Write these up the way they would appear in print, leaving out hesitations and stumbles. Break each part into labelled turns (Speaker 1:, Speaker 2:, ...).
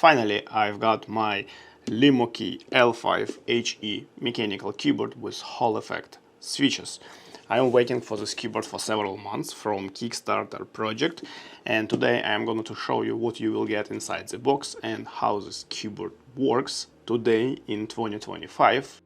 Speaker 1: finally I've got my Lemokey L5 HE mechanical keyboard with Hall effect switches. I'm waiting for this keyboard for several months from Kickstarter project, and today I'm going to show you what you will get inside the box and how this keyboard works today in 2025.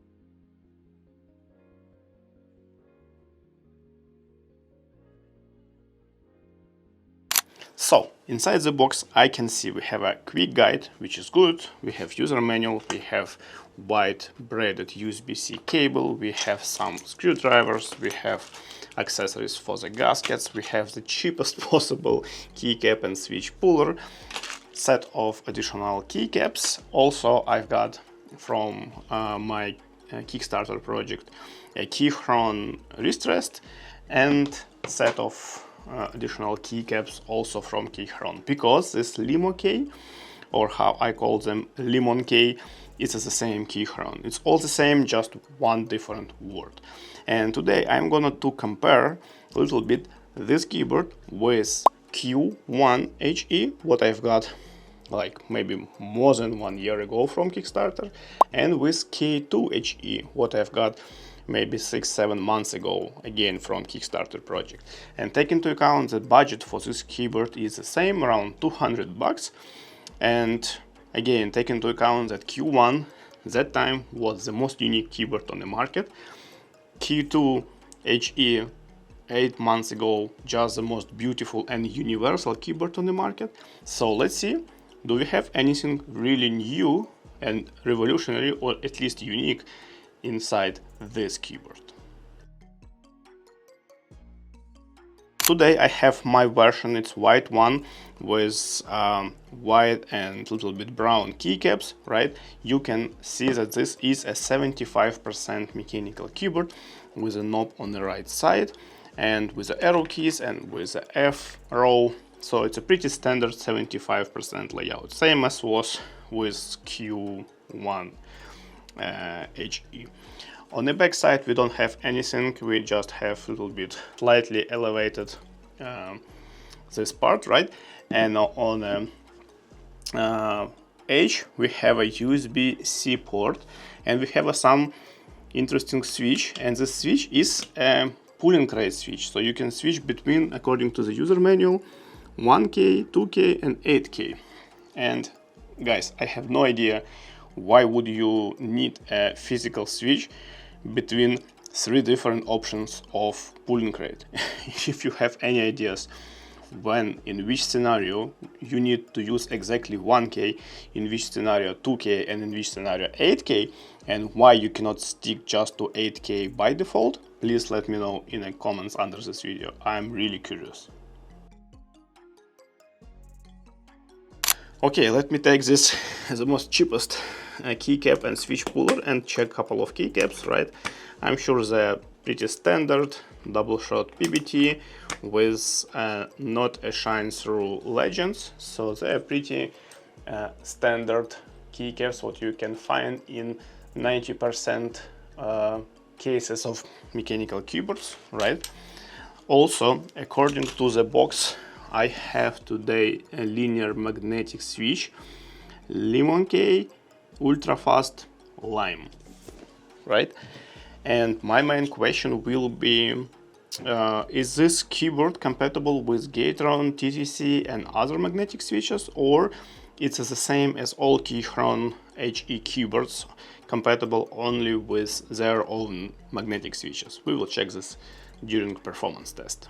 Speaker 1: So, inside the box I can see we have a quick guide, which is good, we have user manual, we have white braided USB-C cable, we have some screwdrivers, we have accessories for the gaskets, we have the cheapest possible keycap and switch puller, set of additional keycaps. Also I've got from my Kickstarter project a Keychron wrist rest and set of additional keycaps also from Keychron, because this Lemokey, or how I call them Lemokey, it's the same Keychron. It's all the same, just one different word. And today I'm gonna to compare a little bit this keyboard with Q1 HE, what I've got like maybe more than 1 year ago from Kickstarter, and with K2 HE, what I've got maybe 6-7 months ago, again from Kickstarter project. And take into account the budget for this keyboard is the same, around 200 bucks. And again, take into account that Q1 that time was the most unique keyboard on the market. Q2 HE 8 months ago, just the most beautiful and universal keyboard on the market. So let's see, do we have anything really new and revolutionary, or at least unique, inside this keyboard. Today I have my version, it's white one with white and little bit brown keycaps, right? You can see that this is a 75% mechanical keyboard with a knob on the right side and with the arrow keys and with the F row. So it's a pretty standard 75% layout, same as was with Q1 HE. On the back side we don't have anything, we just have a little bit slightly elevated this part, right? And on H we have a USB-C port, and we have some interesting switch, and the switch is a pulling rate switch, so you can switch between, according to the user manual, 1K, 2K and 8K. And guys, I have no idea why would you need a physical switch between 3 different options of pulling rate. If you have any ideas when, in which scenario you need to use exactly 1K, in which scenario 2K, and in which scenario 8K, and why you cannot stick just to 8K by default, please let me know in the comments under this video. I'm really curious. Okay, let me take this as the most cheapest keycap and switch puller and check a couple of keycaps, right? I'm sure they're pretty standard, double shot PBT with not a shine through legends, so they're pretty standard keycaps, what you can find in 90% cases of mechanical keyboards, right? Also, according to the box, I have today a linear magnetic switch, Lemokey Ultra Fast Lime, right? And my main question will be, is this keyboard compatible with Keychron, TTC and other magnetic switches, or it's the same as all Keychron HE keyboards, compatible only with their own magnetic switches? We will check this during performance test.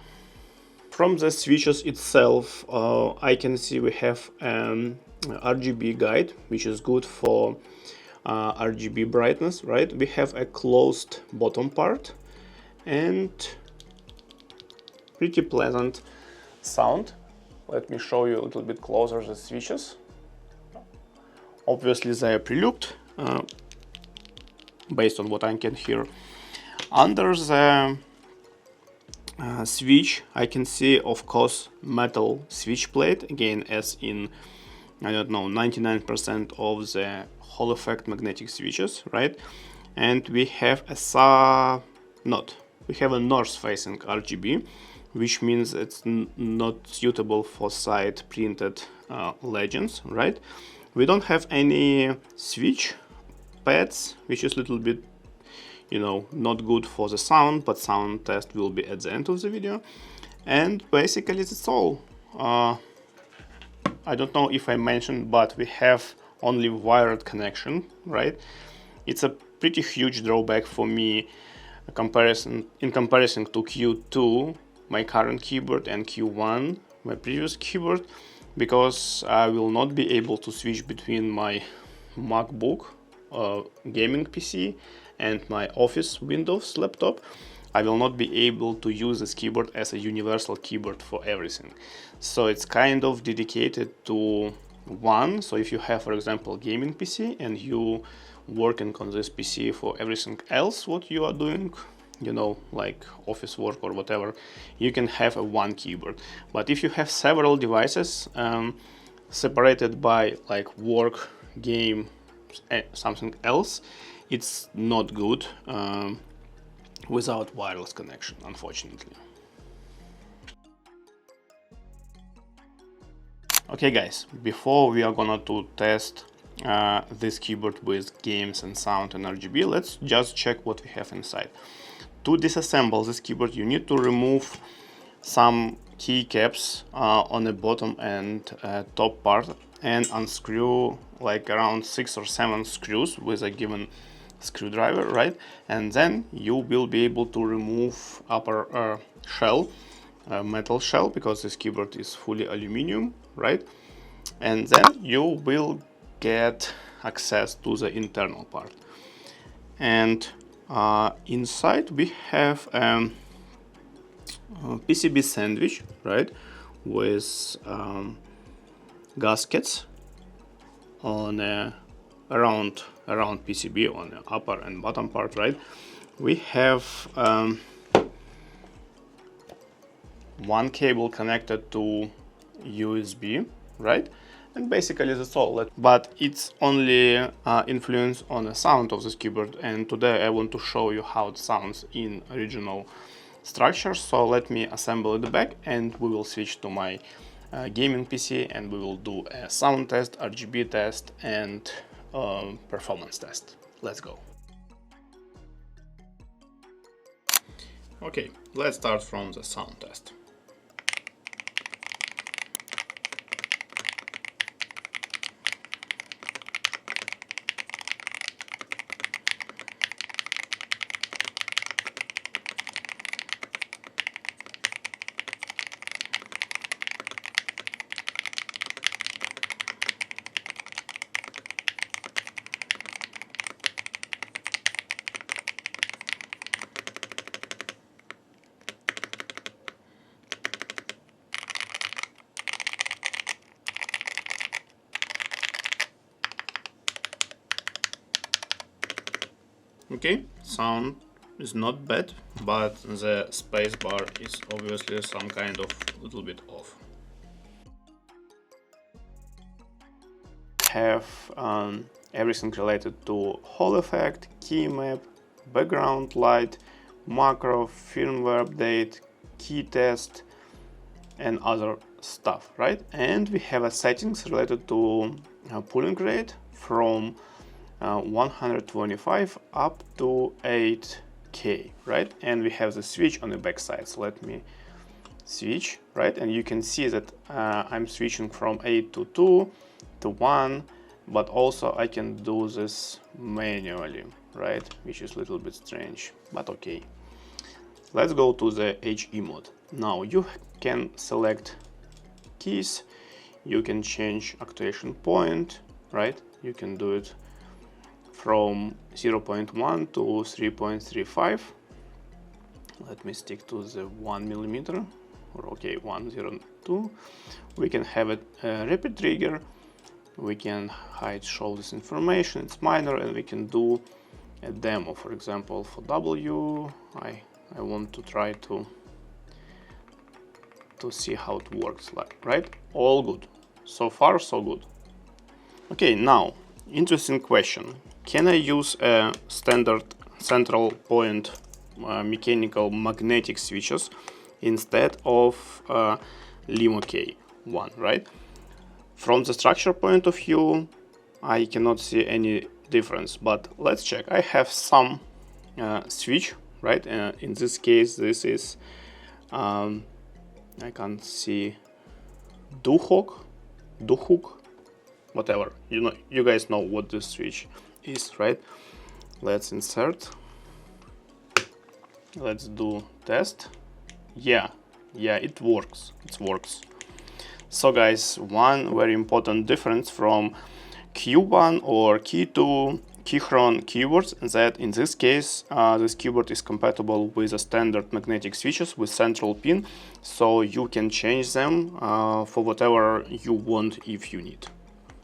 Speaker 1: From the switches itself, I can see we have an RGB guide, which is good for RGB brightness, right? We have a closed bottom part and pretty pleasant sound. Let me show you a little bit closer the switches. Obviously they are pre-looped, based on what I can hear. Under the switch I can see, of course, metal switch plate, again as in, I don't know, 99% of the Hall effect magnetic switches, right? And we have a north facing RGB, which means it's not suitable for side printed legends, right? We don't have any switch pads, which is a little bit, you know, not good for the sound, but sound test will be at the end of the video. And basically that's all. I don't know if I mentioned, but we have only wired connection, right? It's a pretty huge drawback for me in comparison to Q2, my current keyboard, and Q1, my previous keyboard, because I will not be able to switch between my MacBook gaming PC and my office Windows laptop. I will not be able to use this keyboard as a universal keyboard for everything. So it's kind of dedicated to one. So if you have, for example, gaming PC and you working on this PC for everything else what you are doing, you know, like office work or whatever, you can have a one keyboard. But if you have several devices separated by like work, game, something else, it's not good without wireless connection, unfortunately. Okay guys, before we are gonna to test this keyboard with games and sound and RGB, let's just check what we have inside. To disassemble this keyboard, you need to remove some keycaps on the bottom and top part and unscrew like around 6 or 7 screws with a given screwdriver, right? And then you will be able to remove upper shell, metal shell, because this keyboard is fully aluminum, right? And then you will get access to the internal part. And inside we have a PCB sandwich, right, with gaskets on around PCB on the upper and bottom part, right? We have one cable connected to USB, right? And basically that's all. But it's only influence on the sound of this keyboard, and today I want to show you how it sounds in original structure. So let me assemble it back and we will switch to my gaming PC and we will do a sound test, RGB test, and performance test. Let's go. Okay, let's start from the sound test. Okay, sound is not bad, but the space bar is obviously some kind of little bit off. Have everything related to Hall effect, key map, background light, macro, firmware update, key test, and other stuff, right? And we have a settings related to pulling rate from 125 up to 8K, right? And we have the switch on the back side. So let me switch, right? And you can see that I'm switching from 8 to 2 to 1, but also I can do this manually, right? Which is a little bit strange, but okay. Let's go to the HE mode. Now you can select keys, you can change actuation point, right? You can do it from 0.1 to 3.35. Let me stick to the 1mm, or okay, 102. We can have a repeat trigger. We can hide, show this information. It's minor, and we can do a demo. For example, for W, I want to try to see how it works, like, right? All good. So far, so good. Okay, now, interesting question. Can I use a standard central point mechanical magnetic switches instead of Lemokey one, right? From the structure point of view, I cannot see any difference, but let's check. I have some switch, right? In this case, this is I can't see Duhok, whatever. You know, you guys know what this switch is, right? Let's insert. Let's do test. Yeah, it works. It works. So guys, one very important difference from Q1 or Q2 Keychron keyboards, that in this case this keyboard is compatible with a standard magnetic switches with central pin, so you can change them for whatever you want if you need.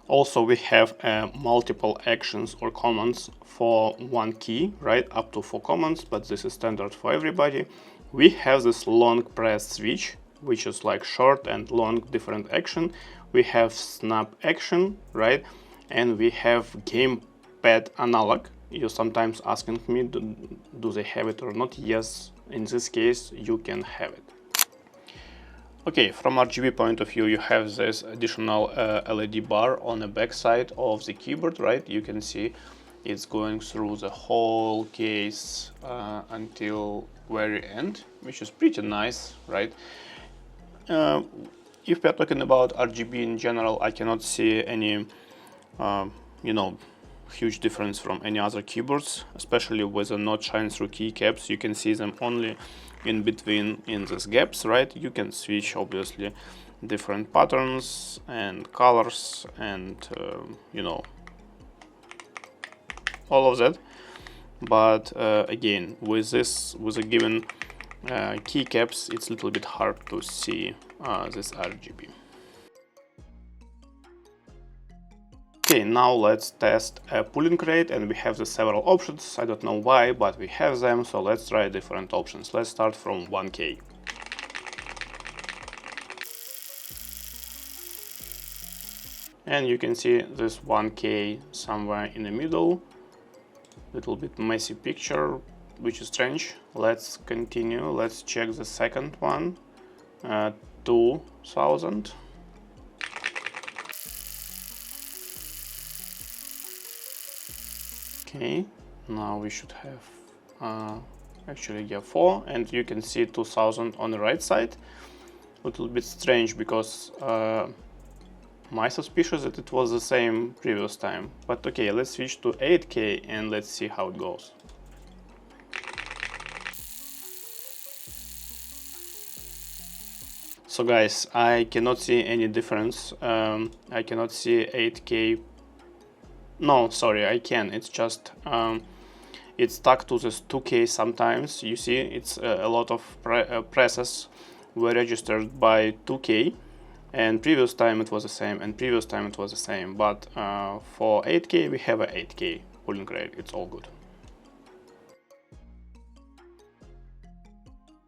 Speaker 1: Also, we have multiple actions or commands for one key, right? Up to 4 commands, but this is standard for everybody. We have this long press switch, which is like short and long different action. We have snap action, right? And we have gamepad analog. You're sometimes asking me, do they have it or not? Yes, in this case, you can have it. Okay, from RGB point of view, you have this additional LED bar on the back side of the keyboard, right? You can see it's going through the whole case until very end, which is pretty nice, right? If we're talking about RGB in general, I cannot see any, you know, huge difference from any other keyboards, especially with the not shine through keycaps. You can see them only in between in these gaps, right? You can switch obviously different patterns and colors and you know, all of that. But again, with a given keycaps, it's a little bit hard to see this RGB. Okay, now let's test a pulling rate, and we have the several options. I don't know why, but we have them, so let's try different options. Let's start from 1K. And you can see this 1K somewhere in the middle. Little bit messy picture, which is strange. Let's continue. Let's check the second one, 2000. Okay, now we should have actually 4, and you can see 2000 on the right side. A little bit strange because my suspicion that it was the same previous time. But okay, let's switch to 8K and let's see how it goes. So guys, I cannot see any difference. I cannot see 8K. No, sorry, I can. It's just it's stuck to this 2K sometimes. You see, it's a lot of presses were registered by 2K, and previous time it was the same, and previous time it was the same. But for 8K, we have a 8K pulling rate. It's all good.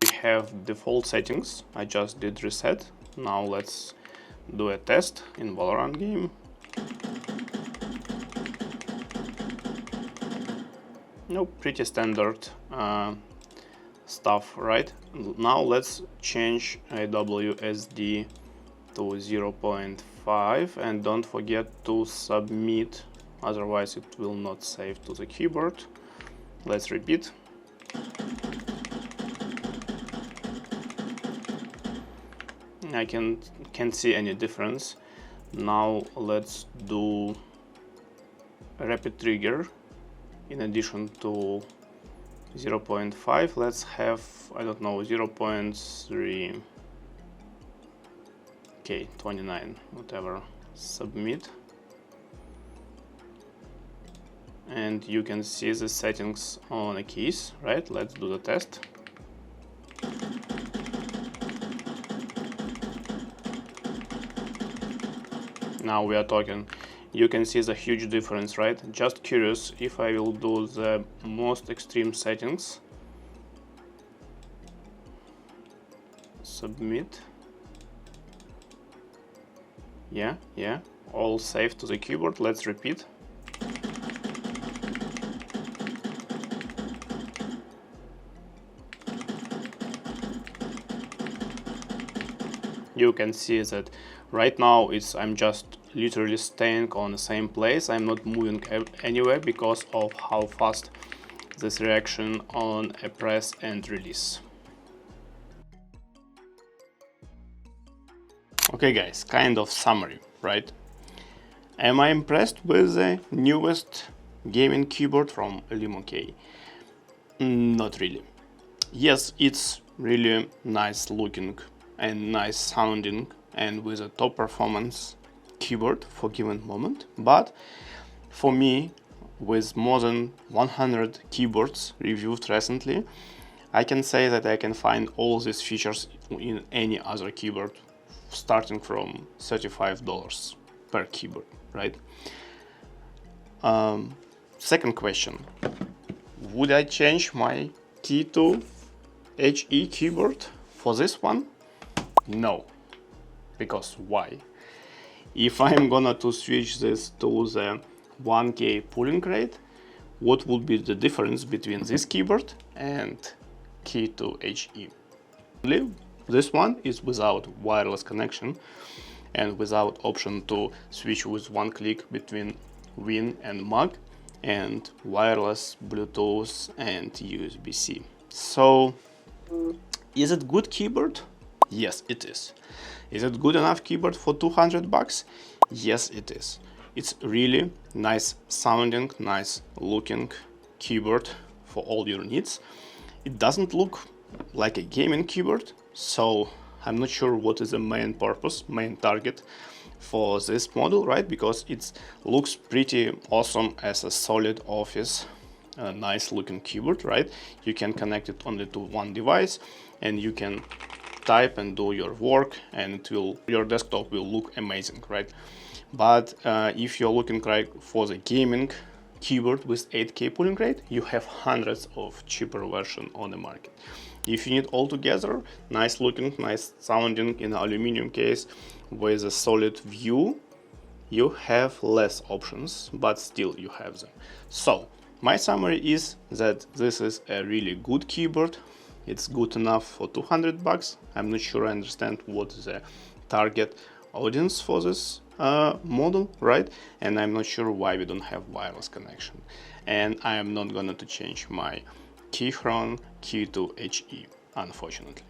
Speaker 1: We have default settings. I just did reset. Now let's do a test in Valorant game. No, pretty standard stuff, right? Now let's change WSD to 0.5 and don't forget to submit, otherwise it will not save to the keyboard. Let's repeat. I can't see any difference. Now let's do a rapid trigger. In addition to 0.5, let's have, I don't know, 0.3. Okay, 29, whatever. Submit. And you can see the settings on the keys, right? Let's do the test. Now we are talking. You can see the huge difference, right? Just curious if I will do the most extreme settings. Submit. Yeah, all saved to the keyboard. Let's repeat. You can see that right now I'm just literally staying on the same place. I'm not moving anywhere because of how fast this reaction on a press and release. Okay guys, kind of summary, right? Am I impressed with the newest gaming keyboard from Lemokey? Not really. Yes, it's really nice looking and nice sounding and with a top performance keyboard for given moment, but for me, with more than 100 keyboards reviewed recently, I can say that I can find all these features in any other keyboard starting from $35 per keyboard, right? Second question, would I change my Keyboard HE keyboard for this one? No, because why? If I'm gonna to switch this to the 1K pulling rate, what would be the difference between this keyboard and Keyboard HE? This one is without wireless connection and without option to switch with one click between Win and Mag, and wireless, Bluetooth and USB-C. So, is it good keyboard? Yes, it is. Is it good enough keyboard for 200 bucks? Yes, it is. It's really nice sounding, nice looking keyboard for all your needs. It doesn't look like a gaming keyboard, so I'm not sure what is the main purpose, main target for this model, right? Because it looks pretty awesome as a solid office, nice looking keyboard, right? You can connect it only to one device and you can type and do your work, and your desktop will look amazing, right? But if you're looking for the gaming keyboard with 8K pulling rate, you have hundreds of cheaper versions on the market. If you need all together, nice looking, nice sounding in an aluminum case with a solid view, you have less options, but still you have them. So my summary is that this is a really good keyboard. It's good enough for 200 bucks. I'm not sure I understand what is the target audience for this model, right? And I'm not sure why we don't have wireless connection. And I am not going to change my Keychron Keyboard HE, unfortunately.